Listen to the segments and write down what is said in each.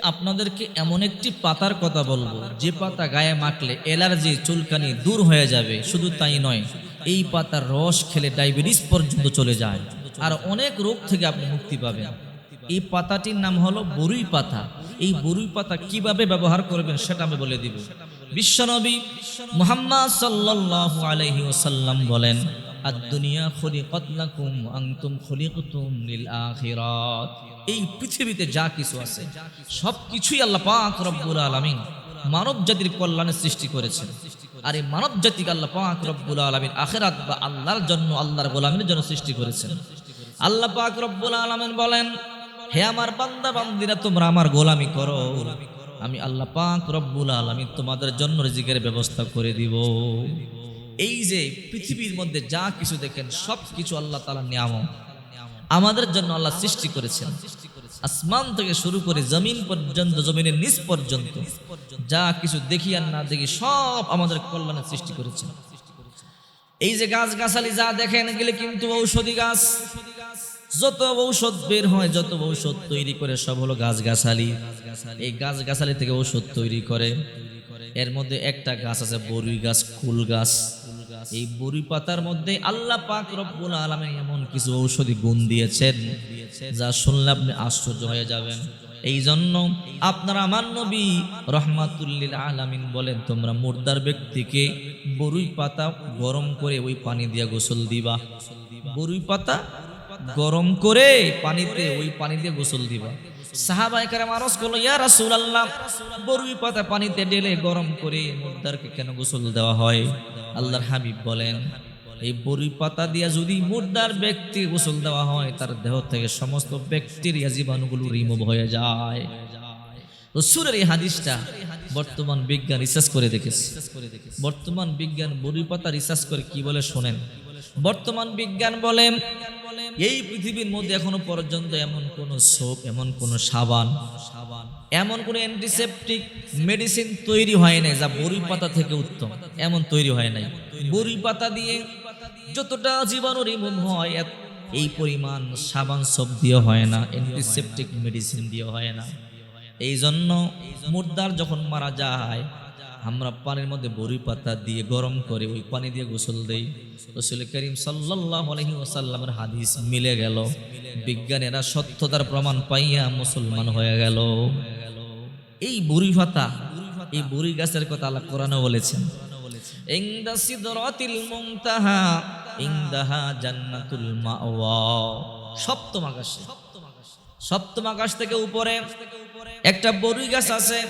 আপনাদেরকে এমন একটি পাতার কথা বলবো যে পাতা গায়ে মাখলে অ্যালার্জি চুলকানি দূর হয়ে যাবে। শুধু তাই নয়, এই পাতার রস খেলে ডায়াবেটিস পর্যন্ত চলে যায় আর অনেক রোগ থেকে আপনি মুক্তি পাবেন। এই পাতাটির নাম হলো বরুই পাতা। এই বরুই পাতা কিভাবে ব্যবহার করবেন সেটা আমি বলে দিব। বিশ্বনবী মুহাম্মদ সাল্লাল্লাহু আলাইহি ওয়াসাল্লাম বলেন, আদ-দুনিয়া খুলিকাত লাকুম আনতুম খুলিকতুম লিল আখিরাত। এই পৃথিবীতে যা কিছু আছে সব কিছুই আল্লাহ পাক রব্বুল আলামিন মানব জাতির কল্যাণে সৃষ্টি করেছেন। আর এই মানব জাতিকে আল্লাহ পাক রব্বুল আলামিন আখিরাত বা আল্লাহর জন্য, আল্লাহর গোলামীর জন্য সৃষ্টি করেছেন। আল্লাহ পাক রব্বুল আলামিন বলেন, হে আমার বান্দা বান্দিরা, তোমরা আমার গোলামি করো, আমি আল্লাহ পাক রব্বুল আলামিন তোমাদের জন্য রিজিকের ব্যবস্থা করে দিব। এই যে পৃথিবীর মধ্যে যা কিছু দেখেন সব কিছু আল্লাহ তাআলার নিয়ামত, আমাদের জন্য আল্লাহ সৃষ্টি করেছেন। আসমান থেকে শুরু করে জমিন পর্যন্ত, জমিনের নিচ পর্যন্ত যা কিছু দেখি আর না দেখি সব আমাদের কল্যাণে সৃষ্টি করেছেন। এই যে গাছ গাছালি যা দেখেন এগুলো কিন্তু ঔষধি গাছ। যত ঔষধ বের হয়, যত ঔষধ তৈরি করে সব হলো গাছ গাছালি। এই গাছ গাছালি থেকে ঔষধ তৈরি করে। এর মধ্যে একটা গাছ আছে বরুই গাছ, কুল গাছ। এই বরুই পাতার মধ্যে আল্লাহ পাক রব্বুল আলামিন এমন কিছু ঔষধি গুণ দিয়েছেন যা শুনলে আপনি আশ্চর্য হয়ে যাবেন। এই জন্য আপনারা আমার নবী রাহমাতুল লিল আলামিন বলেন, তোমরা মুর্দার ব্যক্তিকে বরুই পাতা গরম করে ওই পানি দিয়ে গোসল দিবা। বরুই পাতা গরম করে পানিতে, ওই পানি দিয়ে গোসল দিবা। সাহাবায়ে কেরাম আরজ করলো, ইয়া রাসূলুল্লাহ, বরুই পাতা পানিতে ঢেলে গরম করে মুর্দারকে কেন গোসল দেওয়া হয়? আল্লাহর হাবিব বলেন, এই বরুই পাতা দিয়া যদি মুর্দার ব্যক্তি গোসল দেওয়া হয়, তার দেহ থেকে সমস্ত ব্যাকটেরিয়া জীবাণুগুলো রিমুভ হয়ে যায়। রাসূলের এই হাদিসটা বর্তমান বিজ্ঞান রিসার্চ করে দেখেছে। বর্তমান বিজ্ঞান বরুই পাতা রিসার্চ করে কি বলে শোনেন। বর্তমান বিজ্ঞান বলে, এই পৃথিবীর মধ্যে এখনো পর্যন্ত এমন কোন সোপ, এমন কোন সাবান, এমন কোন অ্যান্টিসেপটিক মেডিসিন তৈরি হয় নাই যা বরুই পাতা থেকে উত্তম। এমন তৈরি হয় নাই। বরুই পাতা দিয়ে যতটা জীবাণু রিমুভ হয় এই পরিমাণ সাবান সোপ দিয়ে হয় না, অ্যান্টিসেপটিক মেডিসিন দিয়ে হয় না। এই জন্য মুর্দার যখন মারা যায়, আমরা পানির মধ্যে বরুই পাতা দিয়ে গরম করে ওই পানি দিয়ে গোসল দেই। রাসূল করিম সাল্লাল্লাহু আলাইহি ওয়াসাল্লামের হাদিস মিলে গেল। বিজ্ঞানীরা সত্যতার প্রমাণ পাইয়া মুসলমান হয়ে গেল। এই বরুই পাতা, এই বরুই গাছের কথা আল্লাহ কোরআনে বলেছেন, ইনদা সিদরাতিল মুনতাহা ইনদাহা জান্নাতুল মাওয়া। সপ্তম আকাশে, সপ্তম আকাশ থেকে উপরে একটা বরুই গাছ আছে।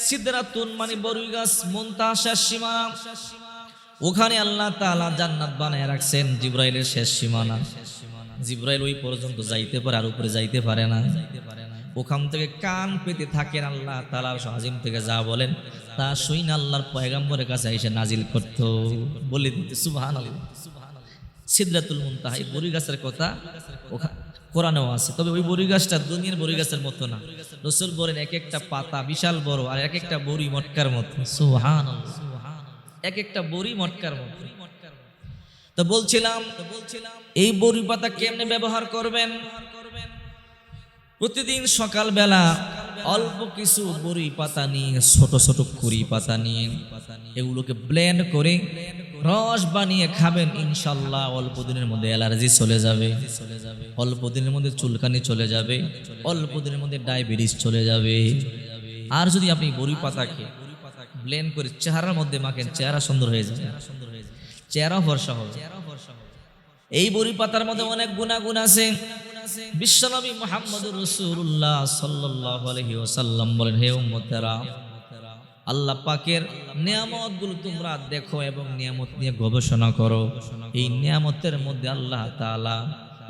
সিদরাতুন মানে বরুই গাছ, মুনতাহা শেষ সীমানা। ওখানে আল্লাহ তাআলা জান্নাত বানায় রাখছেন, জিবরাইলের শেষ সীমানা। জিবরাইল ওই পর্যন্ত যাইতে পারে, আর উপরে যাইতে পারে না। ওখান থেকে কান পেতে থাকেন আল্লাহ তাআলার আজিম থেকে যা বলেন তা শুইন আল্লাহর পয়গম্বরের কাছে এসে নাজিল করত, বলে দিতে। সুবহানাল্লাহ। সিদরাতুল মুনতাহা, এই বরুই গাছের কথা কোরআনেও আছে। তবে ওই বরুই গাছটা দুনিয়ার বরুই গাছের মতো না। রাসূল বলেন, এক একটা পাতা বিশাল বড়, আর এক একটা বরুই মটকার মতো। সুবহানাল্লাহ। এক একটা বরুই মটকার মতো। তো বলছিলাম, এই বরুই পাতা কেমনে ব্যবহার করবেন? প্রতিদিন সকালবেলা অল্প কিছু বরুই পাতা নিয়ে, ছোট ছোট কুড়ি পাতা নিয়ে এগুলোকে ব্লেন্ড করে রস বানিয়ে খাবেন। ইনশাআল্লাহ অল্প দিনের মধ্যে অ্যালার্জি চলে যাবে, অল্প দিনের মধ্যে চুলকানি চলে যাবে, অল্প দিনের মধ্যে ডায়াবেটিস চলে যাবে। আর যদি আপনি বরুই পাতাকে ব্লেন্ড করে চেহারার মধ্যে মাখেন, চেহারা সুন্দর হয়ে যাবে, চেহারা ফর্সা হবে। এই বরুই পাতার মধ্যে অনেক গুণাগুণ আছে। বিশ্বনবী মুহাম্মদুর রাসূলুল্লাহ সাল্লাল্লাহু আলাইহি ওয়াসাল্লাম বলেন, হে উম্মতেরা, আল্লাহ পাকের নিয়ামতগুলো তোমরা দেখো এবং নিয়ামত নিয়ে গবেষণা করো। এই নিয়ামতের মধ্যে আল্লাহ তাআলা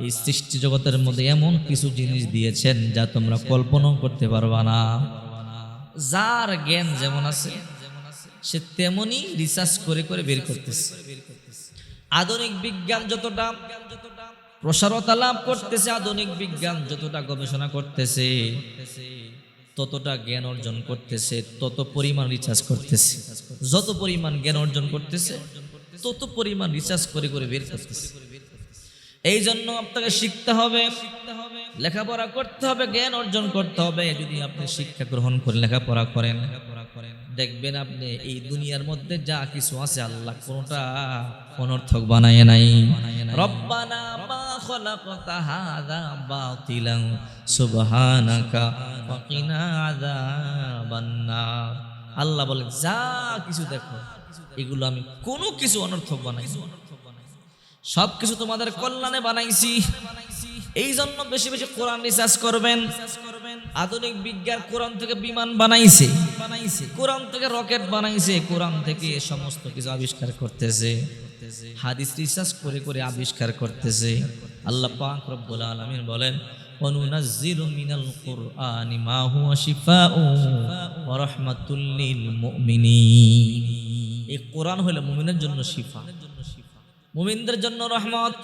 এই সৃষ্টি জগতের মধ্যে এমন কিছু জিনিস দিয়েছেন যা তোমরা কল্পনাও করতে পারবা না। যার জ্ঞান যেমন আছে সে তেমনি রিসার্চ করে করে বের করতেছে। আধুনিক বিজ্ঞান যতটা প্রসারতা লাভ করতেছে, আধুনিক বিজ্ঞান যতটা গবেষণা করতেছে, ততটা জ্ঞান অর্জন করতেছে, তত পরিমাণ রিসার্চ করতেছে। যত পরিমাণ জ্ঞান অর্জন করতেছে তত পরিমাণ রিসার্চ করে করে বের করতেছে। এই জন্য আপনাকে শিখতে হবে, লেখাপড়া করতে হবে, জ্ঞান অর্জন করতে হবে। যদি আপনি শিক্ষা গ্রহণ করে লেখাপড়া করেন, দেখবেন আপনি এই দুনিয়ার মধ্যে যা কিছু আছে আল্লাহ কোনটা অনর্থক বানায় নাই। রব্বানা মা খলাকতা হাযা বাতিলান সুবহানাকা ওয়া কিনা আযাবান্নার। আল্লাহ বলেন যা কিছু দেখো এগুলো আমি কোনো কিছু অনর্থক বানাইছি, সব কিছু তোমাদের কল্যাণে বানাইছি। এই জন্য বেশি বেশি কোরআন রিসার্চ করবেন। আধুনিক বিজ্ঞান কোরআন থেকে বিমান বানাইছে, কোরআন থেকে রকেট বানাইছে, কোরআন থেকে সমস্ত কিছু আবিষ্কার করতেছে, হাদিস রিসার্চ করে করে আবিষ্কার করতেছে। আল্লাহ পাক রব্বুল আলামিন বলেন ওয়ানুনাজ্জিলু মিনাল কুরআনি মা হুয়া শিফাউ ওয়া রাহমাতুল লিল মুমিনিন। এই কোরআন হলো মুমিনের জন্য শিফা, মুমিনদের জন্য রহমত।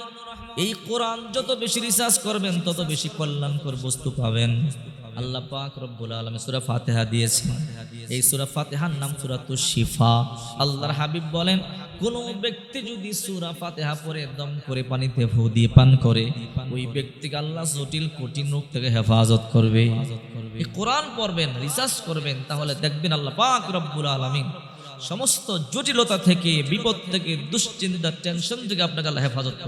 এই কোরআন যত বেশি রিসার্চ করবেন তত বেশি কল্যাণকর বস্তু পাবেন। আল্লাহ পাক রব্বুল আলামিন সূরা ফাতিহা দিয়েছেন, এই সূরা ফাতিহার নাম সূরাতুশ শিফা। আল্লাহর হাবিব বলেন কোন ব্যক্তি যদি সূরা ফাতিহা পড়ে দম করে পানিতে ফু দিয়ে পান করে, ওই ব্যক্তিকে আল্লাহ জটিল কঠিন রোগ থেকে হেফাজত করবে। এই কোরআন পড়বেন, রিসার্চ করবেন, তাহলে দেখবেন আল্লাহ পাক রব্বুল আলামিন সমস্ত জটিলতা থেকে, বিপদ থেকে, দুশ্চিন্তা, টেনশন থেকে আপনাকে আল্লাহ হেফাজত করবে।